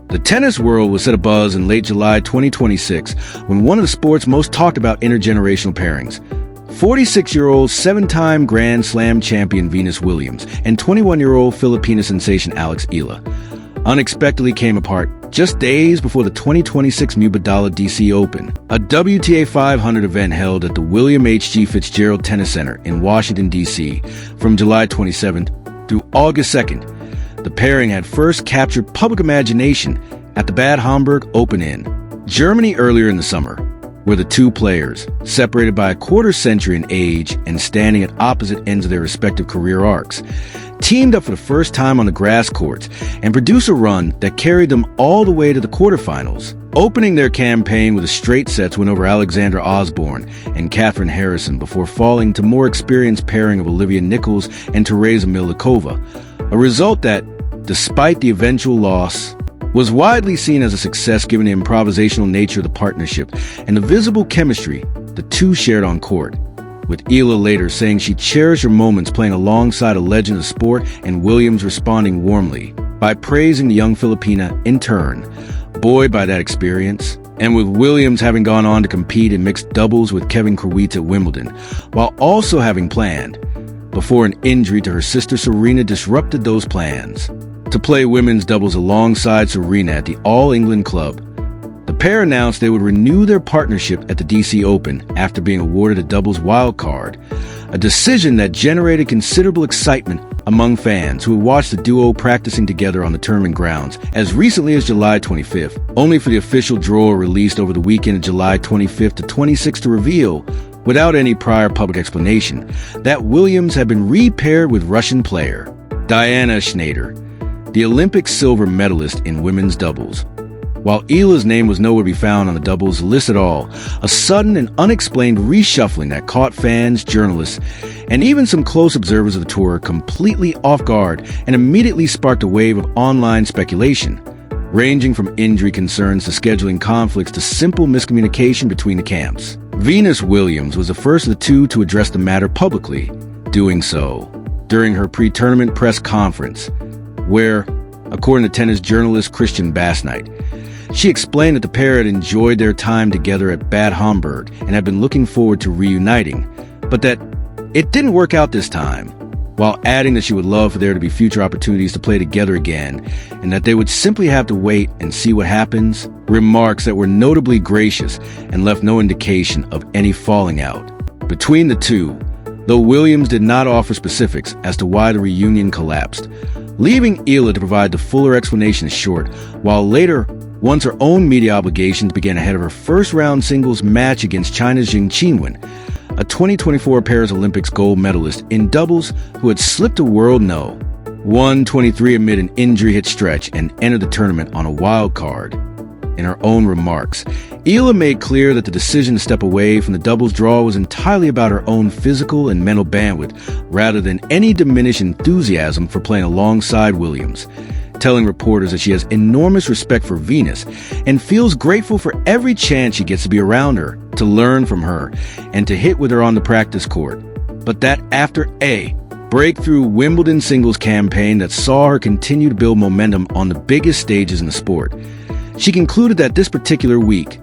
The tennis world was set abuzz in late July 2026 when one of the sport's most talked about intergenerational pairings, 46-year-old seven-time Grand Slam champion Venus Williams and 21-year-old Filipina sensation Alex Eala, unexpectedly came apart just days before the 2026 Mubadala DC Open, a WTA 500 event held at the William H.G. Fitzgerald Tennis Center in Washington, D.C. from July 27th through August 2nd. The pairing had first captured public imagination at the Bad Homburg Open in Germany earlier in the summer, where the two players, separated by a quarter century in age and standing at opposite ends of their respective career arcs, teamed up for the first time on the grass courts and produced a run that carried them all the way to the quarterfinals, opening their campaign with a straight sets win over Alexandra Osborne and Catherine Harrison before falling to more experienced pairing of Olivia Nichols and Teresa Milikova, a result that, despite the eventual loss, was widely seen as a success given the improvisational nature of the partnership and the visible chemistry the two shared on court, with Eala later saying she cherished her moments playing alongside a legend of sport and Williams responding warmly by praising the young Filipina in turn, buoyed by that experience, and with Williams having gone on to compete in mixed doubles with Kevin Kruwitz at Wimbledon, while also having planned, before an injury to her sister Serena disrupted those plans, to play women's doubles alongside Serena at the All England Club. The pair announced they would renew their partnership at the DC Open after being awarded a doubles wildcard, a decision that generated considerable excitement among fans who had watched the duo practicing together on the tournament grounds as recently as July 25th, only for the official draw released over the weekend of July 25th to 26th to reveal, without any prior public explanation, that Williams had been repaired with Russian player Diana Schneider, the Olympic silver medalist in women's doubles. While Eala's name was nowhere to be found on the doubles list at all, a sudden and unexplained reshuffling that caught fans, journalists, and even some close observers of the tour completely off guard and immediately sparked a wave of online speculation, ranging from injury concerns to scheduling conflicts to simple miscommunication between the camps. Venus Williams was the first of the two to address the matter publicly, doing so during her pre-tournament press conference, where, according to tennis journalist Christian Bassnight, she explained that the pair had enjoyed their time together at Bad Homburg and had been looking forward to reuniting, but that it didn't work out this time, while adding that she would love for there to be future opportunities to play together again, and that they would simply have to wait and see what happens, remarks that were notably gracious and left no indication of any falling out between the two, though Williams did not offer specifics as to why the reunion collapsed, leaving Eala to provide the fuller explanation short, while later, once her own media obligations began ahead of her first-round singles match against China's Jing Qinwen, a 2024 Paris Olympics gold medalist in doubles who had slipped a world no. 123 amid an injury-hit stretch and entered the tournament on a wild card. In her own remarks, Eala made clear that the decision to step away from the doubles draw was entirely about her own physical and mental bandwidth rather than any diminished enthusiasm for playing alongside Williams, telling reporters that she has enormous respect for Venus and feels grateful for every chance she gets to be around her, to learn from her, and to hit with her on the practice court, but that after a breakthrough Wimbledon singles campaign that saw her continue to build momentum on the biggest stages in the sport, she concluded that this particular week,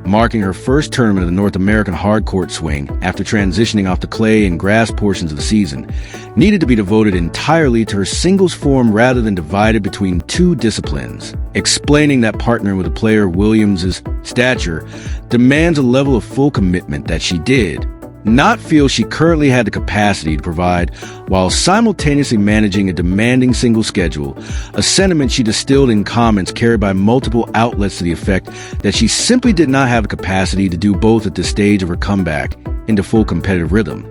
marking her first tournament of the North American hardcourt swing after transitioning off the clay and grass portions of the season, needed to be devoted entirely to her singles form rather than divided between two disciplines, explaining that partnering with a player of Williams' stature demands a level of full commitment that she did not feel she currently had the capacity to provide while simultaneously managing a demanding single schedule, a sentiment she distilled in comments carried by multiple outlets to the effect that she simply did not have the capacity to do both at this stage of her comeback into full competitive rhythm,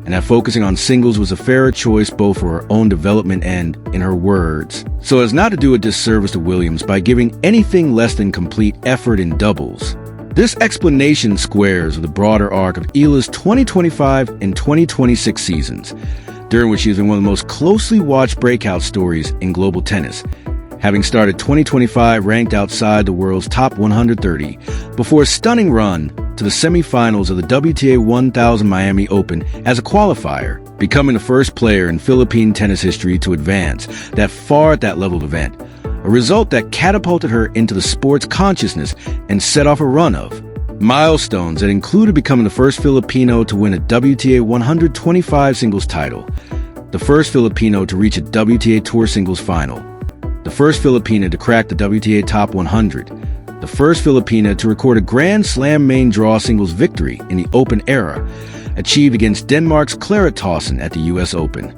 and that focusing on singles was a fairer choice both for her own development and, in her words, so as not to do a disservice to Williams by giving anything less than complete effort in doubles. This explanation squares with the broader arc of Eala's 2025 and 2026 seasons, during which she has been one of the most closely watched breakout stories in global tennis, having started 2025 ranked outside the world's top 130, before a stunning run to the semifinals of the WTA 1000 Miami Open as a qualifier, becoming the first player in Philippine tennis history to advance that far at that level of event, a result that catapulted her into the sport's consciousness and set off a run of milestones that included becoming the first Filipino to win a WTA 125 singles title, the first Filipino to reach a WTA Tour singles final, the first Filipina to crack the WTA Top 100, the first Filipina to record a Grand Slam main draw singles victory in the Open era, achieved against Denmark's Clara Tauson at the U.S. Open,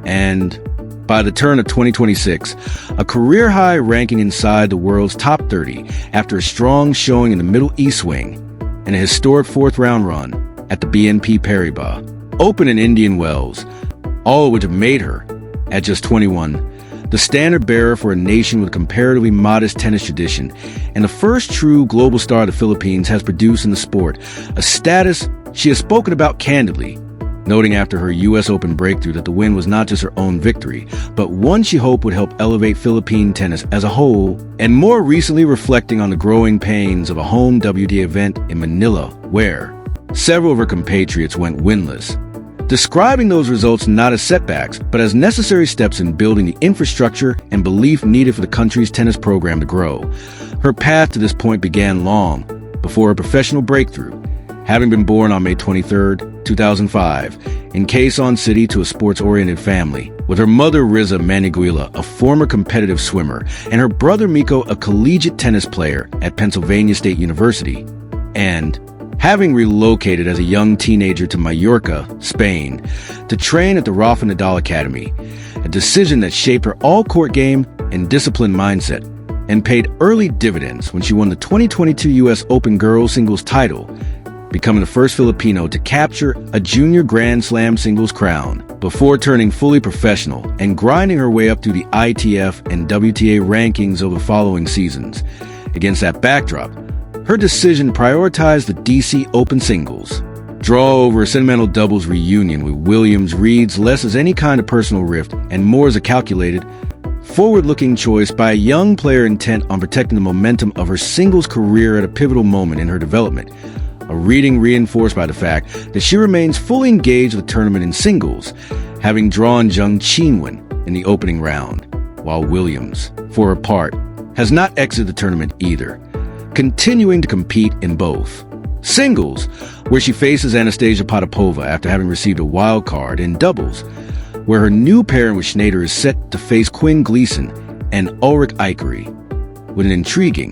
and by the turn of 2026, a career-high ranking inside the world's top 30 after a strong showing in the Middle East swing and a historic fourth-round run at the BNP Paribas Open in Indian Wells, all of which have made her, at just 21, the standard-bearer for a nation with a comparatively modest tennis tradition and the first true global star the Philippines has produced in the sport, a status she has spoken about candidly, noting after her U.S. Open breakthrough that the win was not just her own victory, but one she hoped would help elevate Philippine tennis as a whole, and more recently reflecting on the growing pains of a home WTA event in Manila, where several of her compatriots went winless, describing those results not as setbacks, but as necessary steps in building the infrastructure and belief needed for the country's tennis program to grow. Her path to this point began long before her professional breakthrough, having been born on May 23, 2005, in Quezon City to a sports-oriented family, with her mother Riza Maniguila, a former competitive swimmer, and her brother Miko, a collegiate tennis player at Pennsylvania State University, and having relocated as a young teenager to Mallorca, Spain, to train at the Rafa Nadal Academy, a decision that shaped her all-court game and disciplined mindset, and paid early dividends when she won the 2022 U.S. Open Girls Singles title, becoming the first Filipino to capture a junior Grand Slam singles crown, before turning fully professional and grinding her way up through the ITF and WTA rankings over the following seasons. Against that backdrop, her decision prioritized the DC Open singles. Draw over a sentimental doubles reunion with Williams reads less as any kind of personal rift and more as a calculated, forward-looking choice by a young player intent on protecting the momentum of her singles career at a pivotal moment in her development, a reading reinforced by the fact that she remains fully engaged with the tournament in singles, having drawn Zheng Qinwen in the opening round, while Williams, for her part, has not exited the tournament either, continuing to compete in both singles, where she faces Anastasia Potapova after having received a wild card, in doubles, where her new pairing with Schneider is set to face Quinn Gleason and Ulrich Eicheri, with an intriguing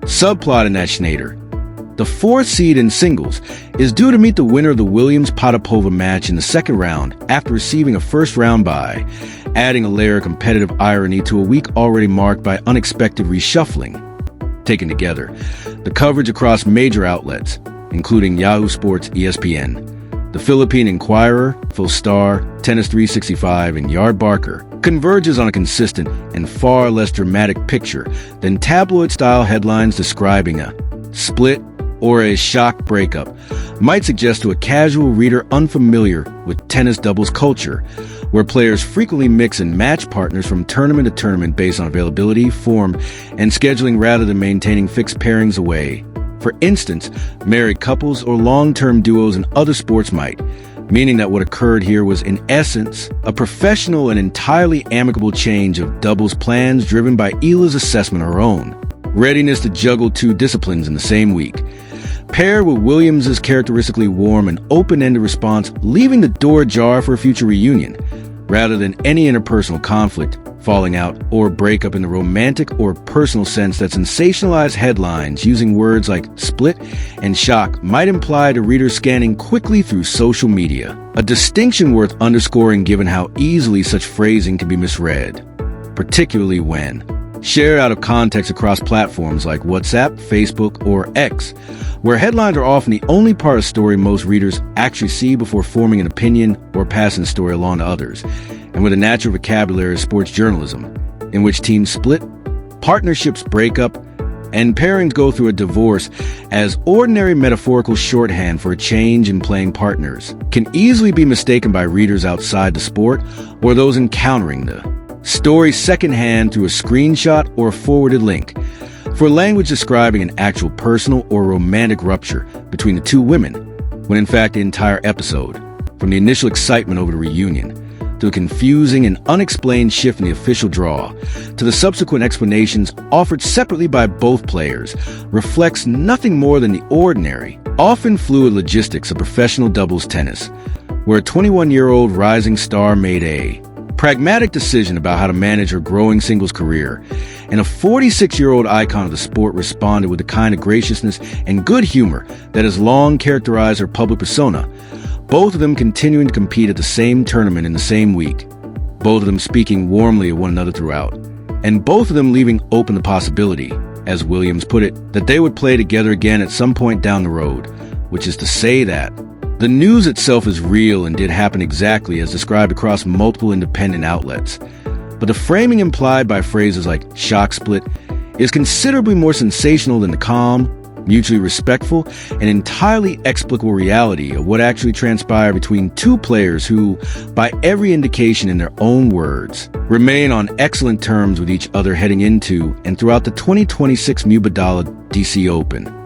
subplot in that Schneider, the fourth seed in singles, is due to meet the winner of the Williams-Potapova match in the second round after receiving a first-round bye, adding a layer of competitive irony to a week already marked by unexpected reshuffling. Taken together, the coverage across major outlets, including Yahoo Sports, ESPN, The Philippine Inquirer, Full Star, Tennis 365, and Yard Barker, converges on a consistent and far less dramatic picture than tabloid-style headlines describing a split or a shock breakup might suggest to a casual reader unfamiliar with tennis doubles culture, where players frequently mix and match partners from tournament to tournament based on availability, form, and scheduling rather than maintaining fixed pairings away. For instance, married couples or long-term duos in other sports might, meaning that what occurred here was in essence a professional and entirely amicable change of doubles plans driven by Eala's assessment of her own readiness to juggle two disciplines in the same week, paired with Williams's characteristically warm and open-ended response, leaving the door ajar for a future reunion, rather than any interpersonal conflict, falling out, or breakup in the romantic or personal sense that sensationalized headlines using words like split and shock might imply to readers scanning quickly through social media, a distinction worth underscoring given how easily such phrasing can be misread, particularly when shared out of context across platforms like WhatsApp, Facebook, or X, where headlines are often the only part of a story most readers actually see before forming an opinion or passing the story along to others, and with a natural vocabulary of sports journalism, in which teams split, partnerships break up, and pairings go through a divorce as ordinary metaphorical shorthand for a change in playing partners, can easily be mistaken by readers outside the sport or those encountering the story secondhand through a screenshot or a forwarded link, for language describing an actual personal or romantic rupture between the two women, when in fact the entire episode, from the initial excitement over the reunion, to a confusing and unexplained shift in the official draw, to the subsequent explanations offered separately by both players, reflects nothing more than the ordinary, often fluid logistics of professional doubles tennis, where a 21-year-old rising star made a pragmatic decision about how to manage her growing singles career, and a 46-year-old icon of the sport responded with the kind of graciousness and good humor that has long characterized her public persona, both of them continuing to compete at the same tournament in the same week, both of them speaking warmly of one another throughout, and both of them leaving open the possibility, as Williams put it, that they would play together again at some point down the road, which is to say that the news itself is real and did happen exactly as described across multiple independent outlets. But the framing implied by phrases like shock split is considerably more sensational than the calm, mutually respectful, and entirely explicable reality of what actually transpired between two players who, by every indication in their own words, remain on excellent terms with each other heading into and throughout the 2026 Mubadala DC Open.